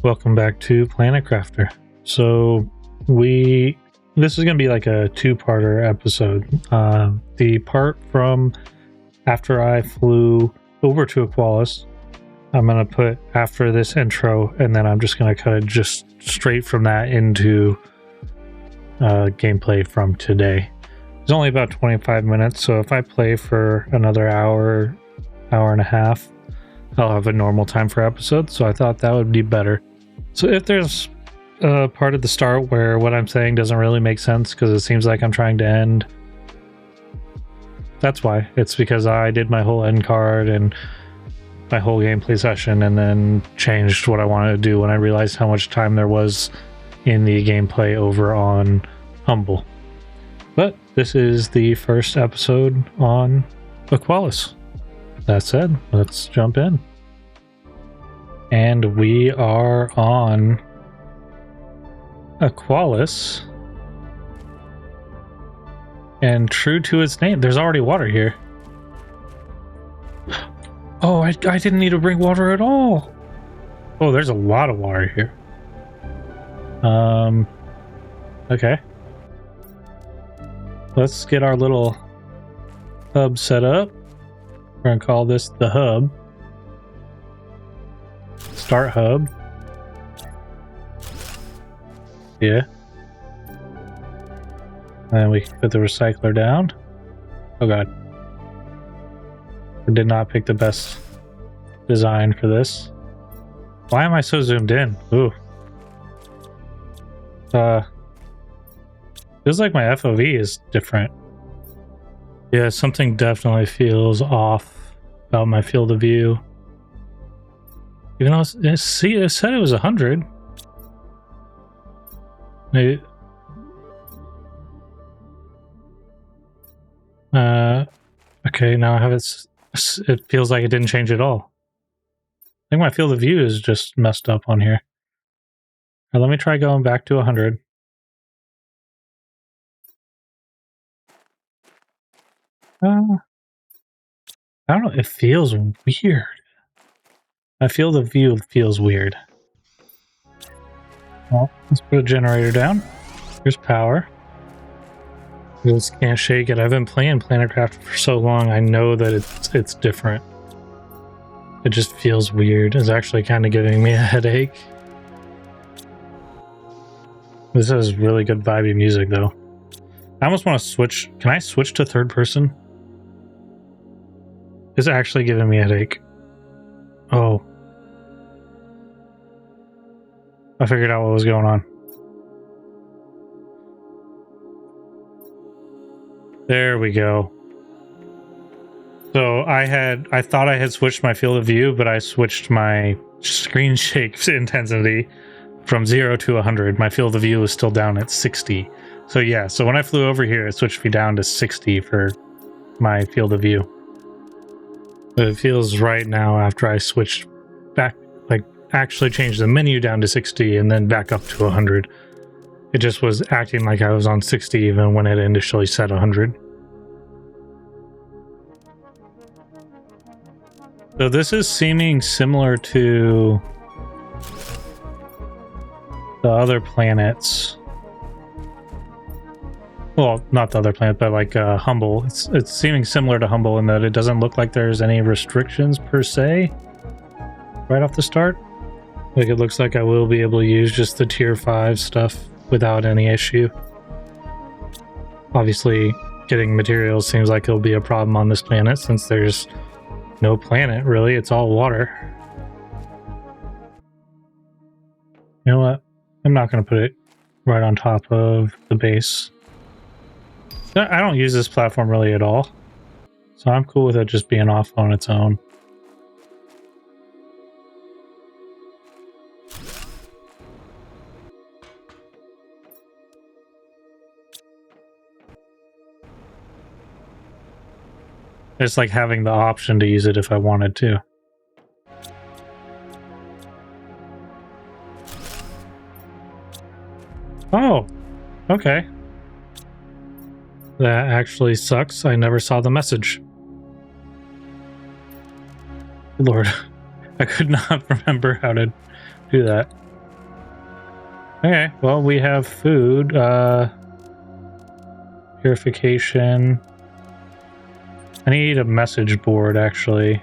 Welcome back to Planet Crafter. So this is going to be like a two-parter episode. The part from after I flew over to Aqualis, I'm going to put after this intro, and then I'm just going to cut it just straight from that into gameplay from today. It's only about 25 minutes, so if I play for another hour and a half, I'll have a normal time for episodes, so I thought that would be better. So if there's a part at the start where what I'm saying doesn't really make sense because it seems like I'm trying to end, that's why. It's because I did my whole end card and my whole gameplay session and then changed what I wanted to do when I realized how much time there was in the gameplay over on Humble. But this is the first episode on Aqualis. That said, let's jump in. And we are on Aqualis. And true to its name, there's already water here. Oh, I didn't need to bring water at all. Oh, there's a lot of water here. Okay. Let's get our little hub set up. We're going to call this the hub. Start hub. Yeah. And then we can put the recycler down. Oh god. I did not pick the best design for this. Why am I so zoomed in? Ooh. Feels like my FOV is different. Yeah, something definitely feels off about my field of view. Even though it said it was 100. Maybe. Okay, now I have it. It feels like it didn't change at all. I think my field of view is just messed up on here. Now, let me try going back to 100. I don't know. It feels weird. My field of view feels weird. Well, let's put a generator down. Here's power. I just can't shake it. I've been playing Planet Crafter for so long, I know that it's different. It just feels weird. It's actually kind of giving me a headache. This is really good vibey music, though. I almost want to switch. Can I switch to third person? It's actually giving me a headache. Oh. I figured out what was going on. There we go. So I thought I had switched my field of view, but I switched my screen shake intensity from 0 to 100. My field of view is still down at 60. So yeah, so when I flew over here, it switched me down to 60 for my field of view. But it feels right now after I switched back, like actually changed the menu down to 60 and then back up to 100. It just was acting like I was on 60 even when it initially said 100. So this is seeming similar to the other planets. Well, not the other planet, but like Humble. It's seeming similar to Humble in that it doesn't look like there's any restrictions per se right off the start. Like it looks like I will be able to use just the tier 5 stuff without any issue. Obviously, getting materials seems like it'll be a problem on this planet since there's no planet, really. It's all water. You know what? I'm not going to put it right on top of the base. I don't use this platform really at all, so I'm cool with it just being off on its own. It's like having the option to use it if I wanted to. Oh, okay. That actually sucks. I never saw the message. Lord, I could not remember how to do that. Okay, well, we have food, purification. I need a message board, actually,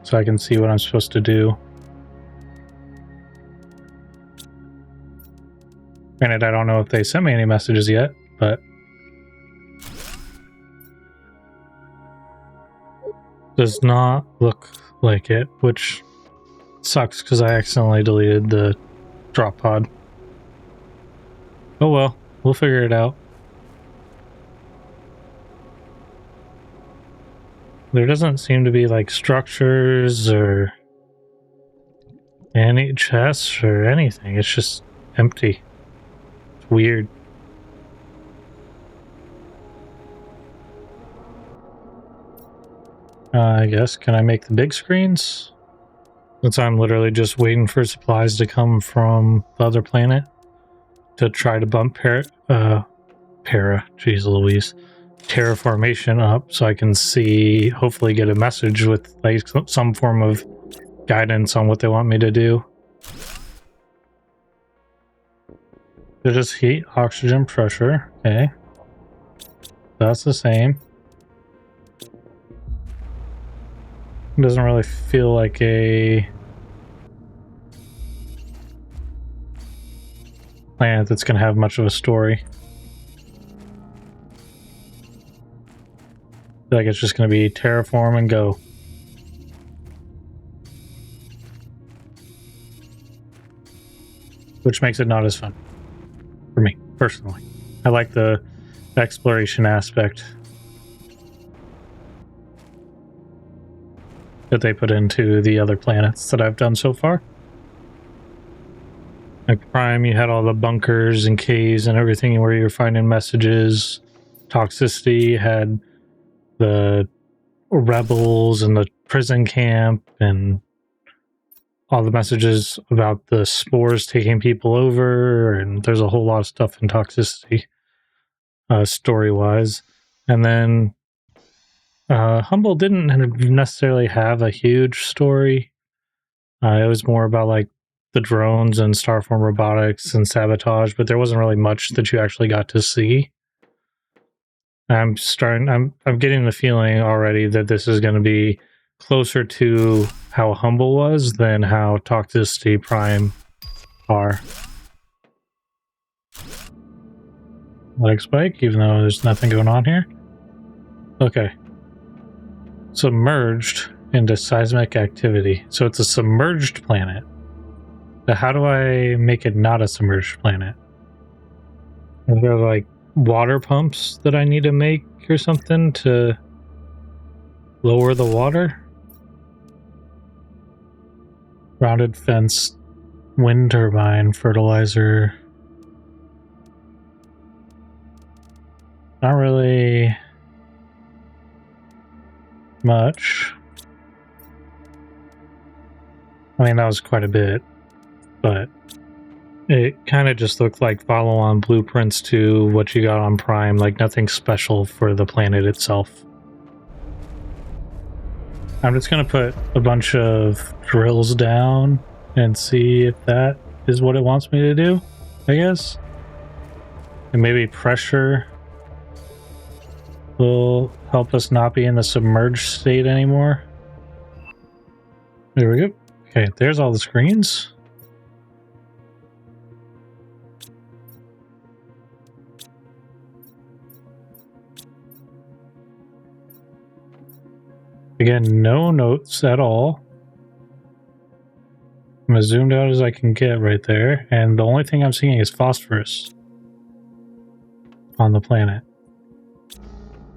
so I can see what I'm supposed to do. Granted, I don't know if they sent me any messages yet, but does not look like it, which sucks because I accidentally deleted the drop pod. Oh well, we'll figure it out. There doesn't seem to be like structures or any chests or anything. It's just empty. It's weird. I guess, can I make the big screens? Since I'm literally just waiting for supplies to come from the other planet to try to bump jeez Louise, terraformation up so I can see, hopefully get a message with like some form of guidance on what they want me to do. So just heat, oxygen, pressure. Okay. That's the same. It doesn't really feel like a planet that's going to have much of a story. I feel like it's just going to be terraform and go. Which makes it not as fun. For me, personally. I like the exploration aspect that they put into the other planets that I've done so far. Like Prime, you had all the bunkers and caves and everything where you're finding messages. Toxicity had the rebels and the prison camp and all the messages about the spores taking people over, and there's a whole lot of stuff in Toxicity, story-wise. And then Humble didn't necessarily have a huge story. It was more about like the drones and Starform robotics and sabotage, but there wasn't really much that you actually got to see. I'm getting the feeling already that this is going to be closer to how Humble was than how Toxicity Prime are. Leg spike, even though there's nothing going on here. Okay. Submerged into seismic activity. So it's a submerged planet. So how do I make it not a submerged planet? Are there like water pumps that I need to make or something to lower the water? Rounded fence, wind turbine, fertilizer. Not really much. I mean, that was quite a bit, but it kind of just looked like follow-on blueprints to what you got on Prime, like nothing special for the planet itself. I'm just going to put a bunch of drills down and see if that is what it wants me to do, I guess. And maybe pressure will help us not be in the submerged state anymore. There we go. Okay, there's all the screens. Again, no notes at all. I'm as zoomed out as I can get right there, and the only thing I'm seeing is phosphorus on the planet.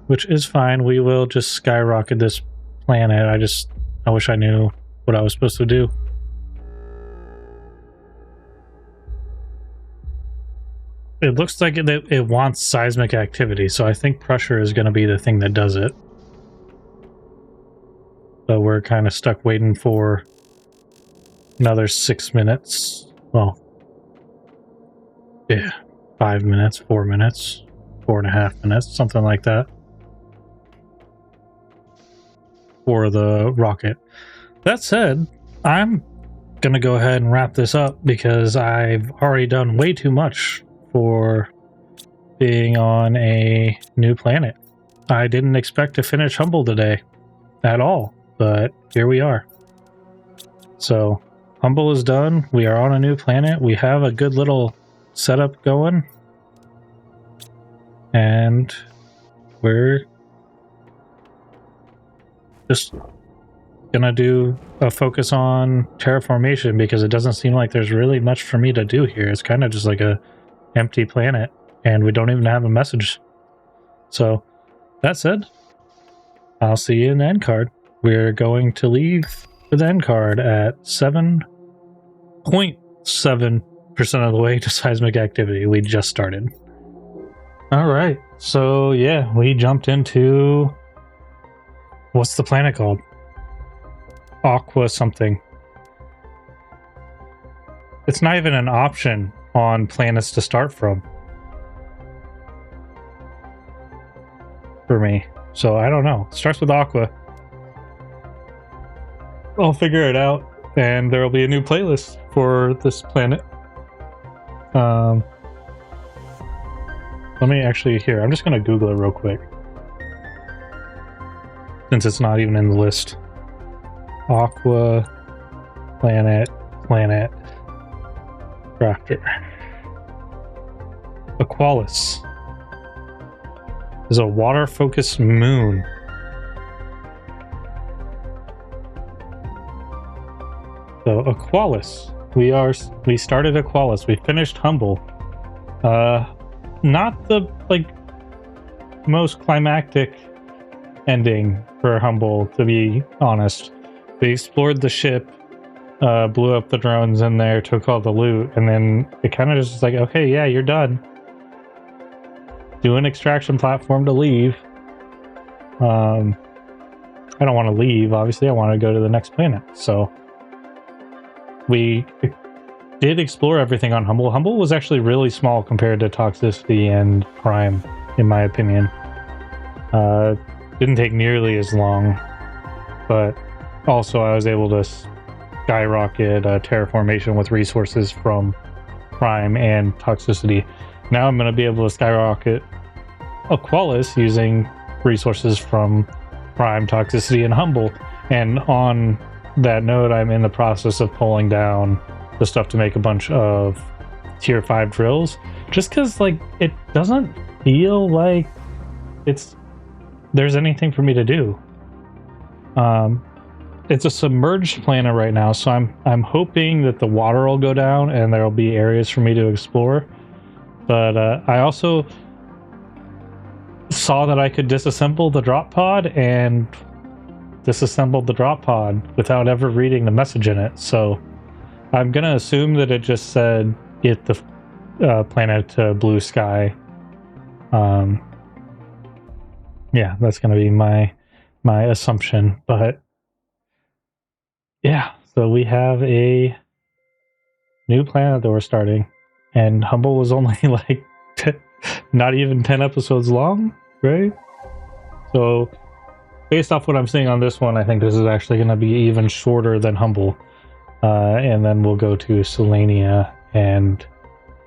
Which is fine, we will just skyrocket this planet. I wish I knew what I was supposed to do. It looks like it wants seismic activity, so I think pressure is going to be the thing that does it. So we're kind of stuck waiting for another 6 minutes. Well, yeah, 5 minutes, 4 minutes, 4.5 minutes, something like that. For the rocket. That said, I'm gonna go ahead and wrap this up because I've already done way too much for being on a new planet. I didn't expect to finish Humble today at all, but here we are. So Humble is done. We are on a new planet. We have a good little setup going, and we're just gonna do a focus on terraformation because it doesn't seem like there's really much for me to do here. It's kind of just like a empty planet, and we don't even have a message. So that said, I'll see you in the end card. We're going to leave with the end card at 7.7% of the way to seismic activity. We just started. All right, so yeah, we jumped into, what's the planet called? Aqua something. It's not even an option on planets to start from for me, so I don't know. It starts with Aqua. I'll figure it out, and there will be a new playlist for this planet. Let me actually, here, I'm just going to Google it real quick, since it's not even in the list. Aqua planet crafter. Aqualis is a water-focused moon. So Aqualis, we started Aqualis. We finished Humble. Not the most climactic ending for Humble, to be honest. We explored the ship, blew up the drones in there, took all the loot, and then it kind of just was like, okay, yeah, you're done. Do an extraction platform to leave. I don't want to leave, obviously. I want to go to the next planet. So we did explore everything on Humble. Humble was actually really small compared to Toxicity and Prime, in my opinion. Didn't take nearly as long, but also I was able to skyrocket terraformation with resources from Prime and Toxicity. Now I'm going to be able to skyrocket Aqualis using resources from Prime, Toxicity, and Humble. And on that note, I'm in the process of pulling down the stuff to make a bunch of tier 5 drills, just because it doesn't feel like there's anything for me to do. It's a submerged planet right now, so I'm hoping that the water will go down and there'll be areas for me to explore. But I also saw that I could disassemble the drop pod and disassembled the drop pod without ever reading the message in it. So I'm gonna assume that it just said get the planet to blue sky. Yeah, that's gonna be my assumption. But yeah, so we have a new planet that we're starting, and Humble was only not even 10 episodes long, right? So based off what I'm seeing on this one, I think this is actually going to be even shorter than Humble. And then we'll go to Selenia, and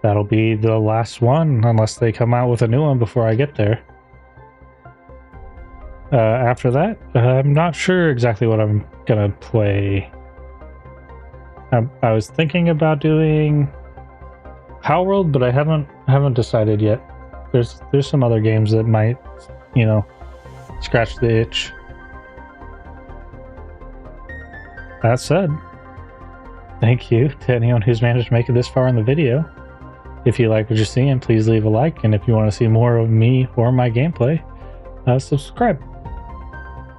that'll be the last one, unless they come out with a new one before I get there. After that, I'm not sure exactly what I'm going to play. I was thinking about doing Power World, but I haven't decided yet. There's some other games that might, scratch the itch. That said, thank you to anyone who's managed to make it this far in the video. If you like what you're seeing, please leave a like, and if you want to see more of me or my gameplay, subscribe.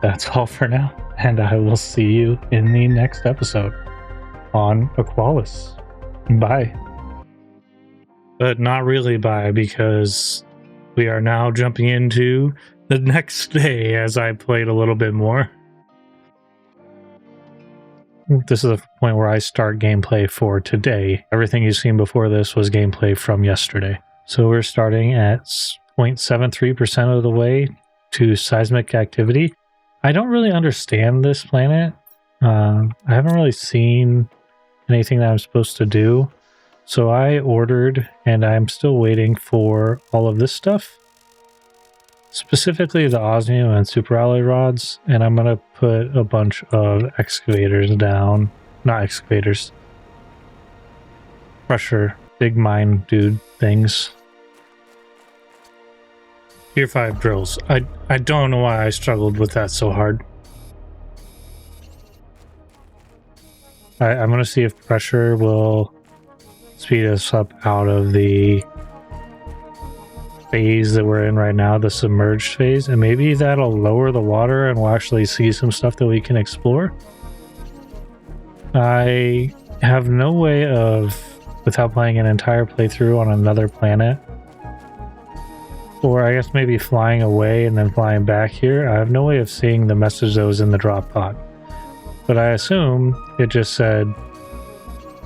That's all for now, and I will see you in the next episode on Aqualis. Bye. But not really bye, because we are now jumping into the next day as I played a little bit more. This is the point where I start gameplay for today. Everything you've seen before this was gameplay from yesterday. So we're starting at 0.73% of the way to seismic activity. I don't really understand this planet. I haven't really seen anything that I'm supposed to do. So I ordered, and I'm still waiting for all of this stuff. Specifically the osmium and superalloy rods, and I'm going to put a bunch of excavators down. Not excavators. Crusher, big mine dude things. Tier 5 drills. I don't know why I struggled with that so hard. I'm going to see if pressure will speed us up out of the phase that we're in right now, the submerged phase, and maybe that'll lower the water and we'll actually see some stuff that we can explore. I have no way of, without playing an entire playthrough on another planet, or I guess maybe flying away and then flying back here, I have no way of seeing the message that was in the drop pod. But I assume it just said,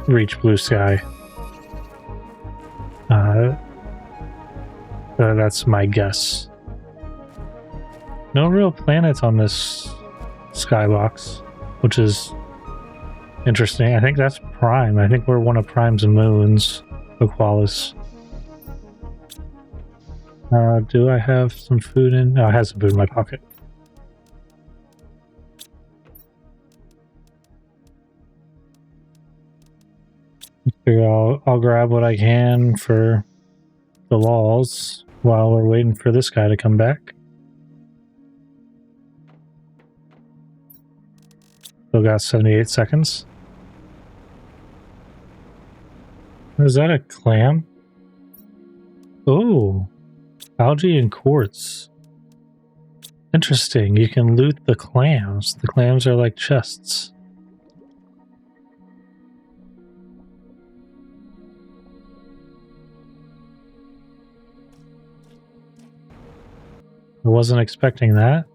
reach blue sky. That's my guess. No real planets on this skybox, which is interesting. I think that's Prime. I think we're one of Prime's moons, Aqualis. Do I have some food in? No, I have some food in my pocket. I'll grab what I can for the walls while we're waiting for this guy to come back. Still got 78 seconds. Is that a clam? Oh, algae and quartz. Interesting. You can loot the clams. The clams are like chests. I wasn't expecting that.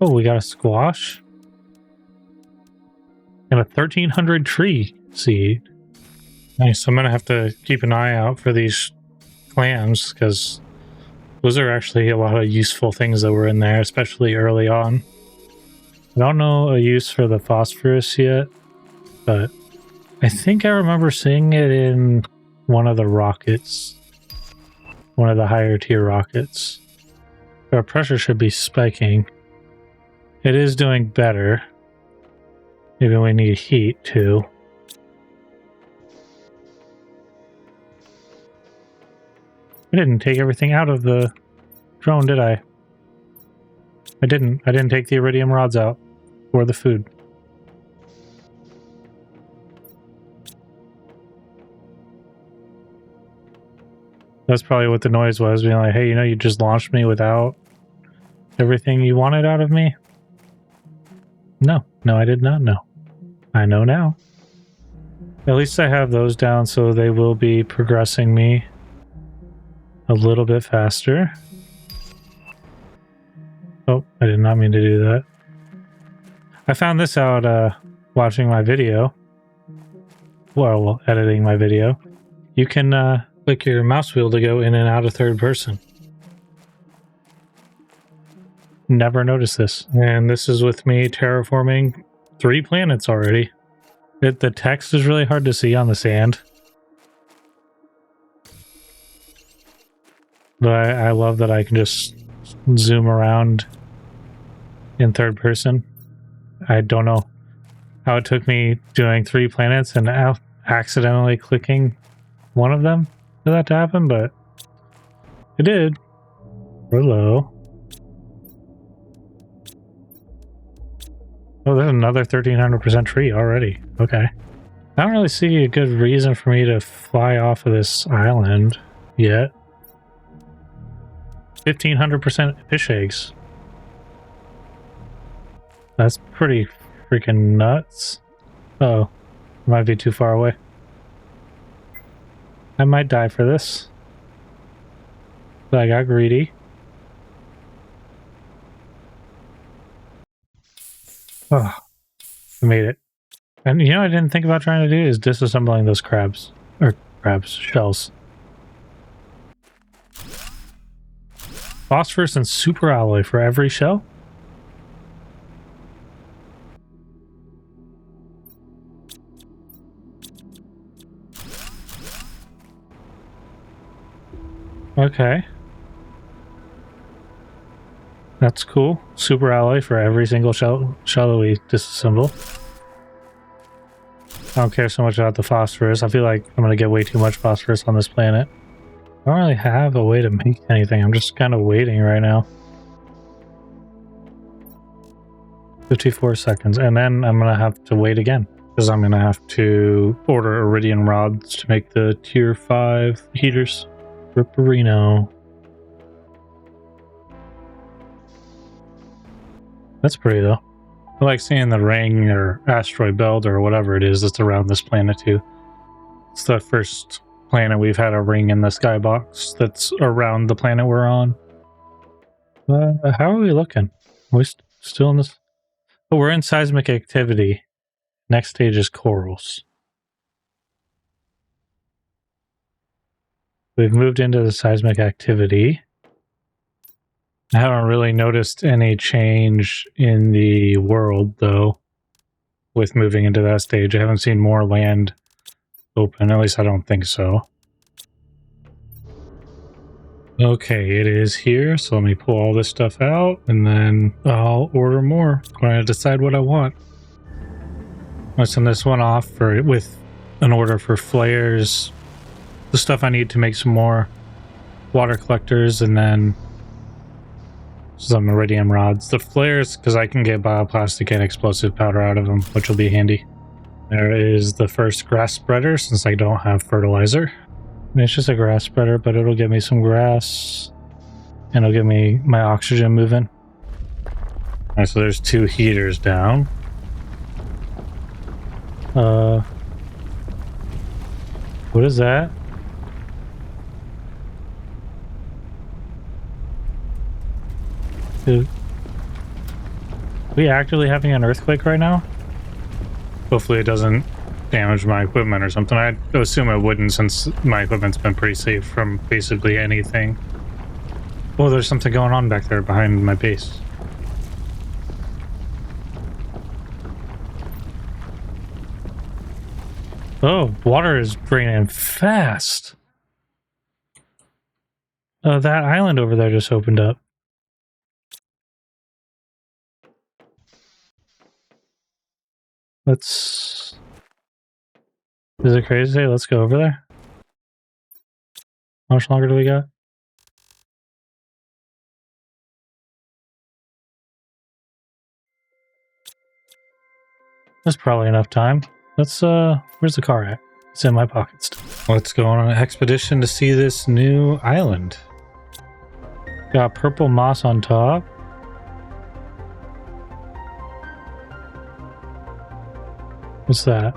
Oh, we got a squash. And a 1300 tree seed. Nice. I'm going to have to keep an eye out for these clams because those are actually a lot of useful things that were in there, especially early on. I don't know a use for the phosphorus yet, but I think I remember seeing it in one of the rockets. One of the higher tier rockets. Our pressure should be spiking. It is doing better. Maybe we need heat too. I didn't take everything out of the drone, did I? I didn't. I didn't take the iridium rods out or the food. That's probably what the noise was, being like, hey, you know, you just launched me without everything you wanted out of me? No, I did not know. I know now. At least I have those down, so they will be progressing me a little bit faster. Oh, I did not mean to do that. I found this out watching my video. Well, editing my video. You can click your mouse wheel to go in and out of third person. Never noticed this. And this is with me terraforming 3 planets already. The text is really hard to see on the sand. But I love that I can just zoom around in third person. I don't know how it took me doing 3 planets and accidentally clicking one of them for that to happen, but it did. Hello. Oh, there's another 1300% tree already. Okay. I don't really see a good reason for me to fly off of this island yet. 1500% fish eggs. That's pretty freaking nuts. Uh-oh. Might be too far away. I might die for this. But I got greedy. Oh, I made it. And you know what I didn't think about trying to do is disassembling those crabs. Or crabs, shells. Phosphorus and superalloy for every shell? Okay. That's cool. Super alloy for every single shell that we disassemble. I don't care so much about the phosphorus. I feel like I'm going to get way too much phosphorus on this planet. I don't really have a way to make anything. I'm just kind of waiting right now. 54 seconds. And then I'm going to have to wait again. Because I'm going to have to order iridium rods to make the tier 5 heaters. Ripperino. That's pretty though. I like seeing the ring or asteroid belt or whatever it is that's around this planet too. It's the first planet we've had a ring in the skybox that's around the planet we're on. How are we looking? Are we still in this? Oh, we're in seismic activity. Next stage is corals. We've moved into the seismic activity. I haven't really noticed any change in the world, though, with moving into that stage. I haven't seen more land open. At least I don't think so. Okay, it is here. So let me pull all this stuff out, and then I'll order more when I decide what I want. I'll send this one off with an order for flares, the stuff I need to make some more water collectors, and then some iridium rods. The flares, because I can get bioplastic and explosive powder out of them, which will be handy. There is the first grass spreader, since I don't have fertilizer. And it's just a grass spreader, but it'll give me some grass, and it'll get me my oxygen moving. Alright, so there's 2 heaters down. What is that? Are we actively having an earthquake right now? Hopefully it doesn't damage my equipment or something. I assume it wouldn't, since my equipment's been pretty safe from basically anything. Oh, there's something going on back there behind my base. Oh, water is draining fast. Oh, that island over there just opened up. Is it crazy to say let's go over there? How much longer do we got? That's probably enough time. Let's, where's the car at? It's in my pockets. Let's go on an expedition to see this new island. Got purple moss on top. What's that?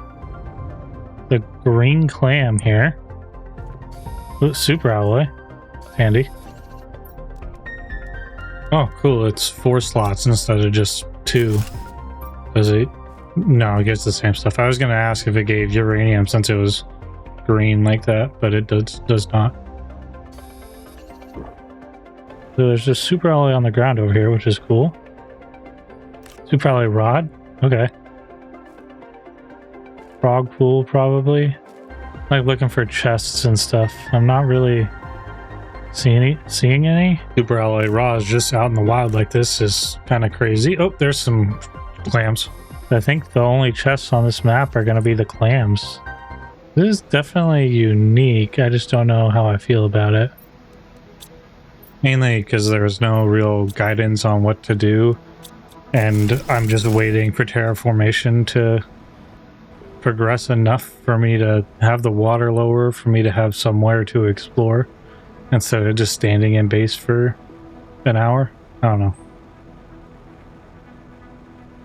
The green clam here. Ooh, super alloy. Handy. Oh, cool. It's 4 slots instead of just 2. Does it? No, it gets the same stuff. I was going to ask if it gave uranium since it was green like that, but it does not. So there's just super alloy on the ground over here, which is cool. Super alloy rod? Okay. Frog pool, probably. Like looking for chests and stuff. I'm not really seeing any. Super alloy rods just out in the wild like this is kind of crazy. Oh, there's some clams. I think the only chests on this map are going to be the clams. This is definitely unique. I just don't know how I feel about it. Mainly because there was no real guidance on what to do, and I'm just waiting for terraformation to progress enough for me to have the water lower, for me to have somewhere to explore, instead of just standing in base for an hour. I don't know.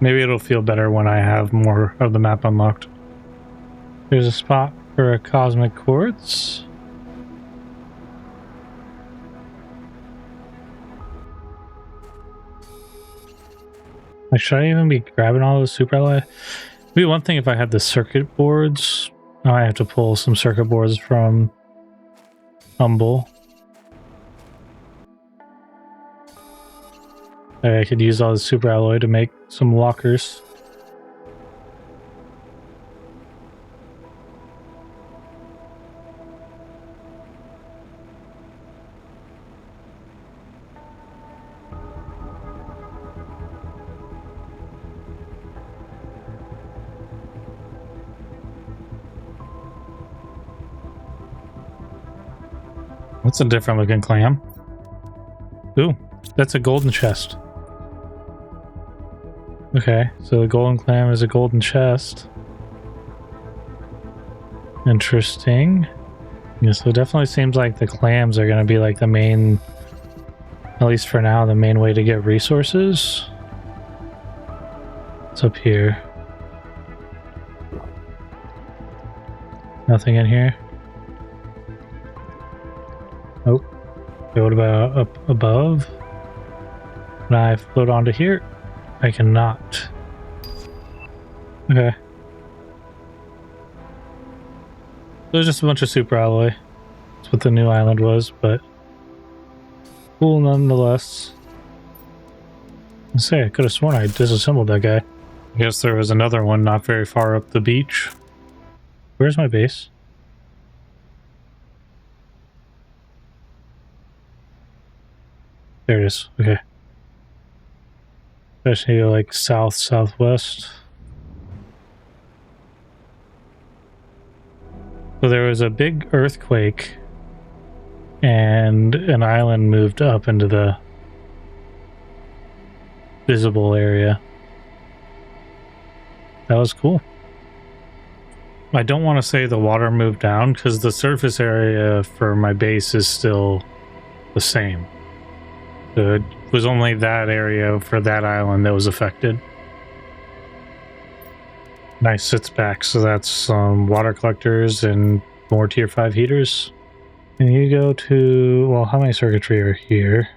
Maybe it'll feel better when I have more of the map unlocked. There's a spot for a cosmic quartz. Like, should I even be grabbing all those super alloy? It'd be one thing if I had the circuit boards. Now I have to pull some circuit boards from Humble. I could use all the super alloy to make some lockers. That's a different looking clam. Ooh, that's a golden chest. Okay, so the golden clam is a golden chest. Interesting. Yeah, so it definitely seems like the clams are going to be like the main, at least for now, the main way to get resources. What's up here? Nothing in here? Oh. Okay, what about up above? Can I float onto here? I cannot. Okay. There's just a bunch of super alloy. That's what the new island was, but cool nonetheless. I say, I could have sworn I disassembled that guy. I guess there was another one not very far up the beach. Where's my base? There it is. Okay. I just need to go like southwest. So there was a big earthquake and an island moved up into the visible area. That was cool. I don't want to say the water moved down because the surface area for my base is still the same. So it was only that area for that island that was affected. Nice sits back, so that's some water collectors and more tier 5 heaters. And you go to, well, how many circuitry are here?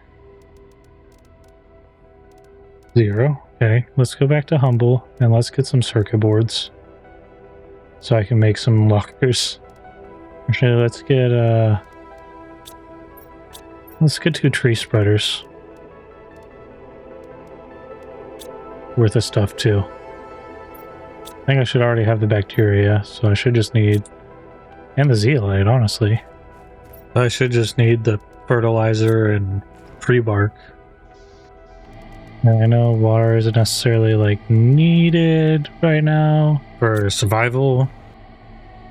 0. Okay, let's go back to Humble and let's get some circuit boards so I can make some lockers. Actually, let's get 2 tree spreaders. Worth of stuff too. I think I should already have the bacteria, so I should just need, and the zeolite, honestly. I should just need the fertilizer and tree bark. And I know water isn't necessarily like needed right now for survival,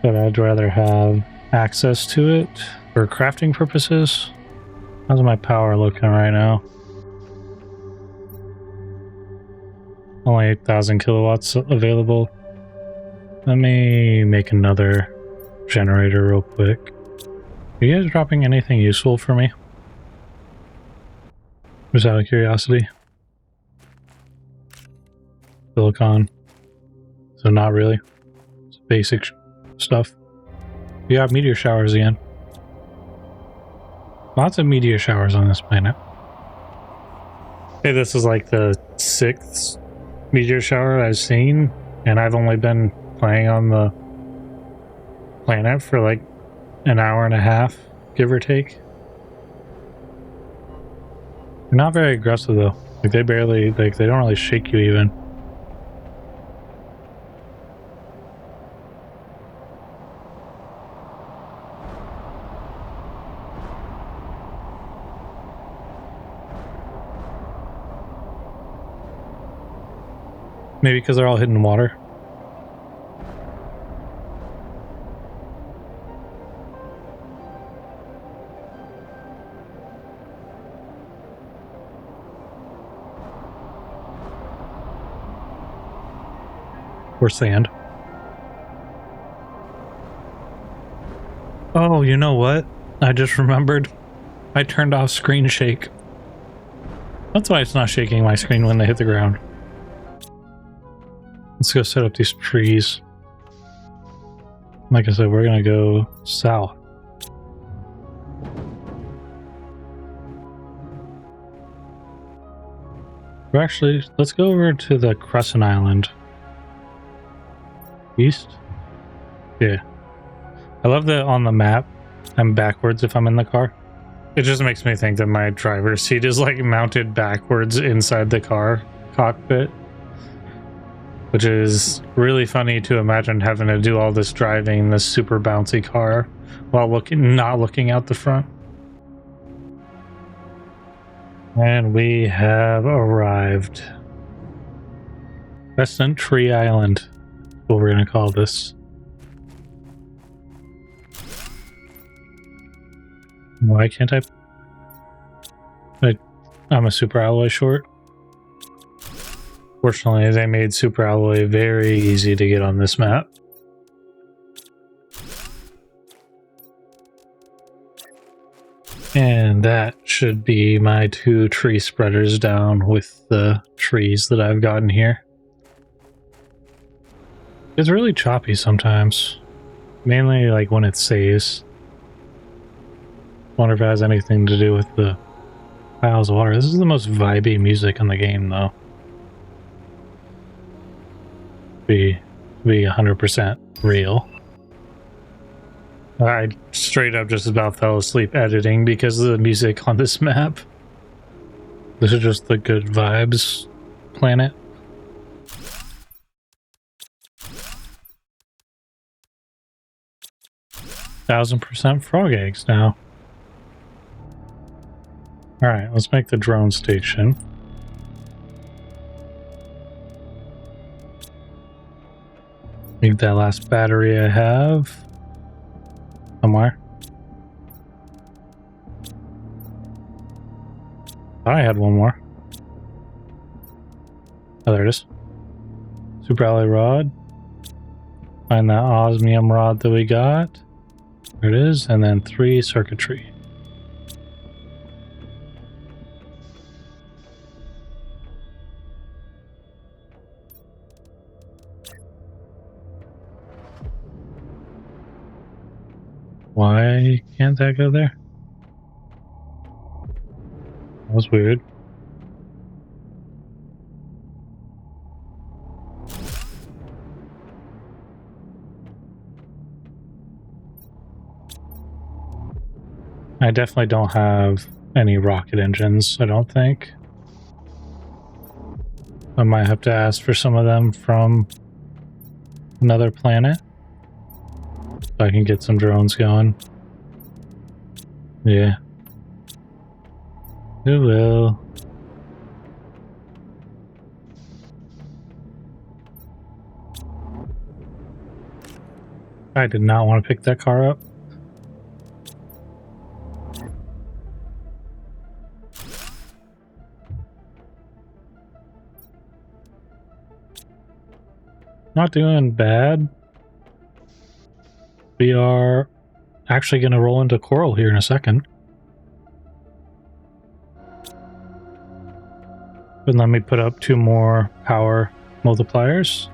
but I'd rather have access to it for crafting purposes. How's my power looking right now? Only 8,000 kilowatts available. Let me make another generator real quick. Are you guys dropping anything useful for me? Just out of curiosity. Silicon. So not really. It's basic stuff. We got meteor showers again. Lots of meteor showers on this planet. Hey, this is like the 6th meteor shower I've seen, and I've only been playing on the planet for like an hour and a half, give or take. They're not very aggressive though. Like they barely, like they don't really shake you even. Maybe because they're all hidden in water. Or sand. Oh, you know what? I just remembered. I turned off screen shake. That's why it's not shaking my screen when they hit the ground. Let's go set up these trees. Like I said, we're gonna go south. Or actually, let's go over to the Crescent Island. East? Yeah. I love that on the map, I'm backwards if I'm in the car. It just makes me think that my driver's seat is like mounted backwards inside the car cockpit. Which is really funny to imagine having to do all this driving in this super bouncy car while not looking out the front. And we have arrived. Crescent Tree Island, what we're gonna call this. Why can't I? I'm a super alloy short. Fortunately, they made super alloy very easy to get on this map. And that should be my 2 tree spreaders down with the trees that I've gotten here. It's really choppy sometimes. Mainly like when it saves. Wonder if it has anything to do with the piles of water. This is the most vibey music in the game though. Be 100% real. I straight up just about fell asleep editing because of the music on this map. This is just the good vibes planet. %,000% frog eggs now. Alright, let's make the drone station. Need that last battery I have. Somewhere. I had one more. Oh, there it is. Super alloy rod. Find that osmium rod that we got. There it is. And then 3 circuitry. Why can't that go there? That was weird. I definitely don't have any rocket engines, I don't think. I might have to ask for some of them from another planet. So I can get some drones going. Yeah. It will. I did not want to pick that car up. Not doing bad. We are actually going to roll into coral here in a second. And let me put up 2 more power multipliers.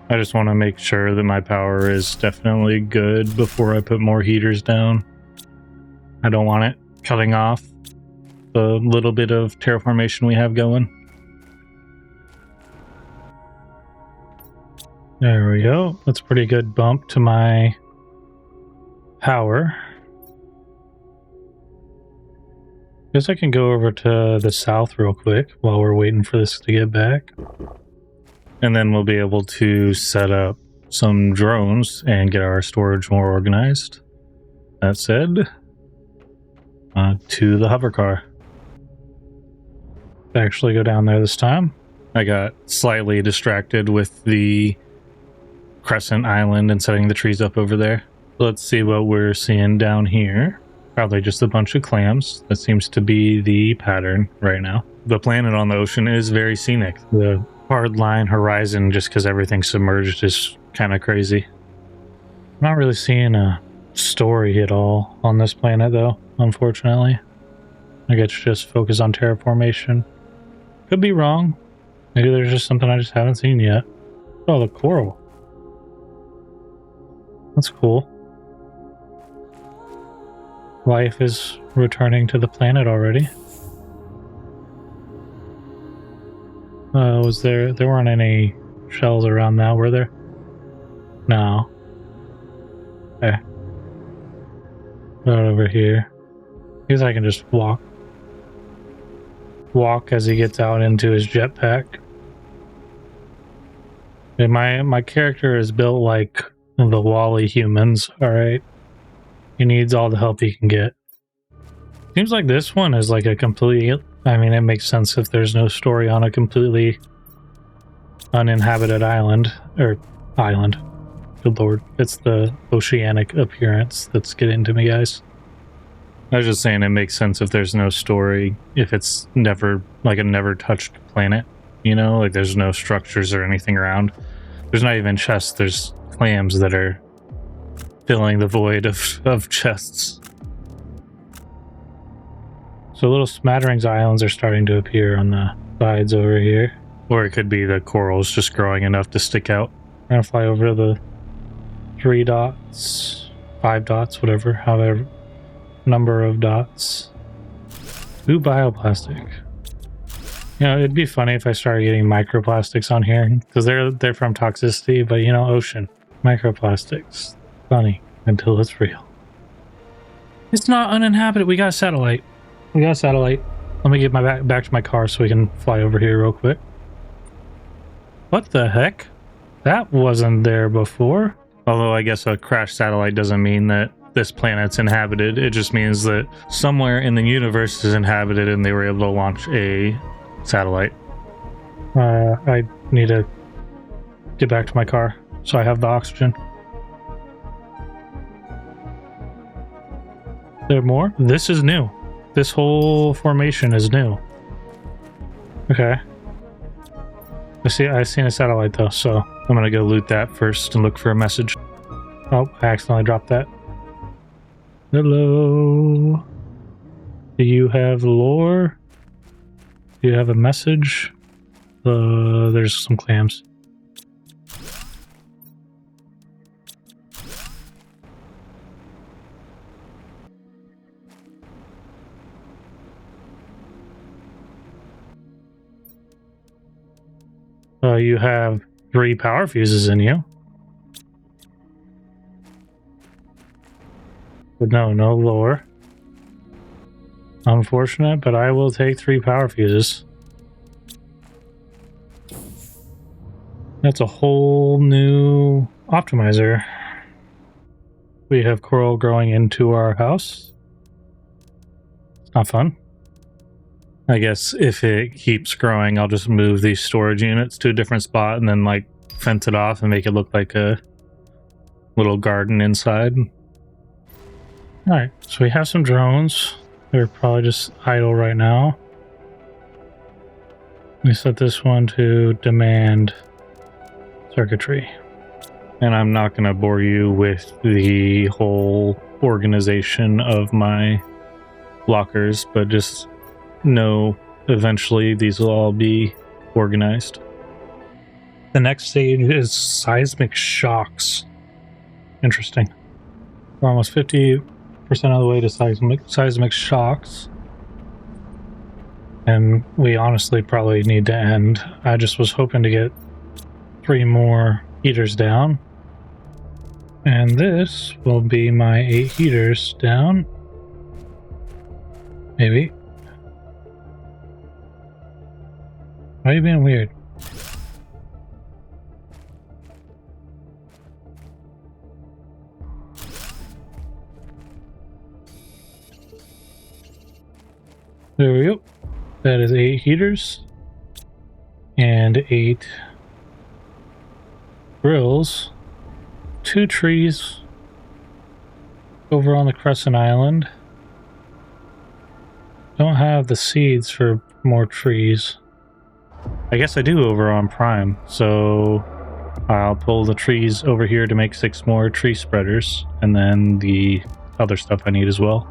I just want to make sure that my power is definitely good before I put more heaters down. I don't want it cutting off the little bit of terraformation we have going. There we go. That's a pretty good bump to my power. Guess I can go over to the south real quick while we're waiting for this to get back. And then we'll be able to set up some drones and get our storage more organized. That said, to the hover car. Actually go down there this time. I got slightly distracted with the crescent island and setting the trees up over there. Let's see what we're seeing down here. Probably just a bunch of clams. That seems to be the pattern right now. The planet on the ocean is very scenic. The hard line horizon, just because everything's submerged, is kind of crazy. I'm not really seeing a story at all on this planet though, unfortunately. I guess just focus on terraformation. Could be wrong. Maybe there's just something I just haven't seen yet. Oh, the coral. That's cool. Life is returning to the planet already. There weren't any shells around now, were there? No. Okay. Right over here. I guess I can just walk as he gets out into his jetpack. And my character is built like the Wall-E humans, alright? He needs all the help he can get. Seems like this one is like a completely... I mean, it makes sense if there's no story on a completely uninhabited island. Or island. Good lord. It's the oceanic appearance that's getting to me, guys. I was just saying it makes sense if there's no story, if it's never, like a never touched planet, you know? Like there's no structures or anything around. There's not even chests, there's clams that are filling the void of chests. So little smatterings of islands are starting to appear on the sides over here. Or it could be the corals just growing enough to stick out. I'm gonna fly over the 3 dots, 5 dots, whatever, however number of dots. Ooh, bioplastic. You know, it'd be funny if I started getting microplastics on here, because they're from toxicity, but you know, ocean. Microplastics. Funny until it's real. It's not uninhabited. We got a satellite. We got a satellite. Let me get my back to my car so we can fly over here real quick. What the heck? That wasn't there before. Although I guess a crashed satellite doesn't mean that this planet's inhabited. It just means that somewhere in the universe is inhabited and they were able to launch a satellite. I need to get back to my car so I have the oxygen. There more? This is new. This whole formation is new. Okay. I seen a satellite though, so I'm gonna go loot that first and look for a message. Oh, I accidentally dropped that. Hello. Do you have lore? Do you have a message? There's some clams. You have 3 power fuses in you. But no lore. Unfortunate, but I will take 3 power fuses. That's a whole new optimizer. We have coral growing into our house. It's not fun. I guess if it keeps growing, I'll just move these storage units to a different spot and then like fence it off and make it look like a little garden inside. Alright, so we have some drones. They're probably just idle right now. We set this one to demand circuitry. And I'm not going to bore you with the whole organization of my blockers, but just know eventually these will all be organized. The next stage is seismic shocks. Interesting. We're almost 50% of the way to seismic shocks. And we honestly probably need to end. I just was hoping to get 3 more heaters down. And this will be my 8 heaters down. Maybe. Why are you being weird? There we go. That is 8 heaters and 8 grills. 2 trees over on the Crescent Island. Don't have the seeds for more trees. I guess I do over on Prime, so I'll pull the trees over here to make 6 more tree spreaders, and then the other stuff I need as well.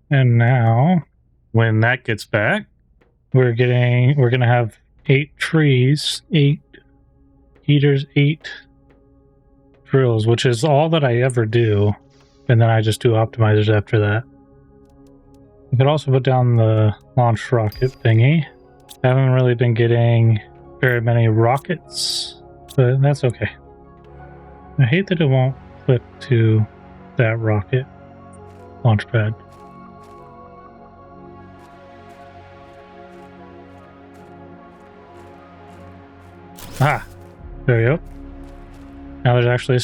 And now, when that gets back, we're gonna have 8 trees, 8 heaters, 8 drills, which is all that I ever do, and then I just do optimizers after that. I could also put down the launch rocket thingy. I haven't really been getting very many rockets, but that's okay. I hate that it won't click to that rocket launch pad. Ah, there we go. Now there's actually a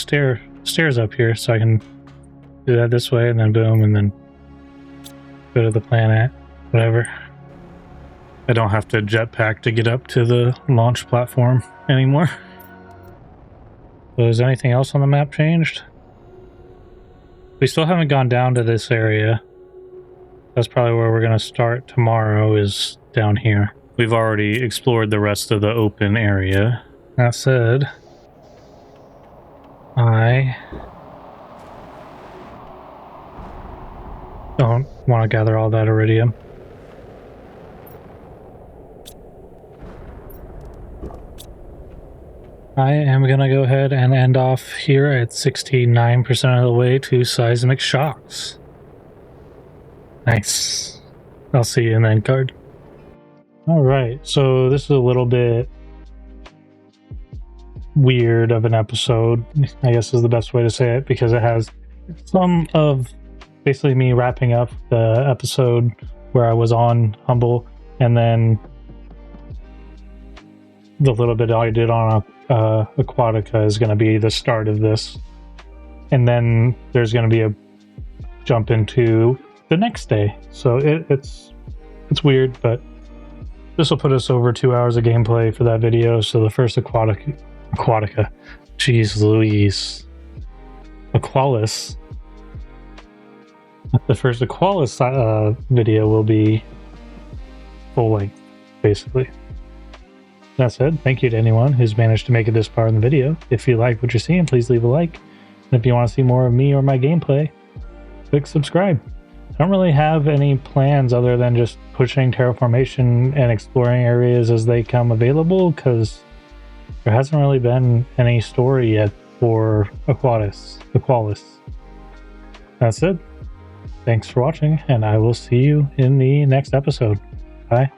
stairs up here, so I can do that this way, and then boom, and then go to the planet, whatever. I don't have to jetpack to get up to the launch platform anymore. So is anything else on the map changed? We still haven't gone down to this area. That's probably where we're going to start tomorrow, is down here. We've already explored the rest of the open area. That said, I don't want to gather all that iridium. I am going to go ahead and end off here at 69% of the way to seismic shocks. Nice. I'll see you in the end card. Alright, so this is a little bit weird of an episode, I guess is the best way to say it, because it has some of basically me wrapping up the episode where I was on Humble, and then the little bit I did on Aquatica is going to be the start of this, and then there's going to be a jump into the next day. So it's weird, but this will put us over 2 hours of gameplay for that video. So the first Aquatica, jeez Louise, Aqualis. The first Aqualis video will be full length, basically. That said, thank you to anyone who's managed to make it this far in the video. If you like what you're seeing, please leave a like. And if you want to see more of me or my gameplay, click subscribe. I don't really have any plans other than just pushing terraformation and exploring areas as they come available, because there hasn't really been any story yet for Aqualis. That's it. Thanks for watching, and I will see you in the next episode. Bye.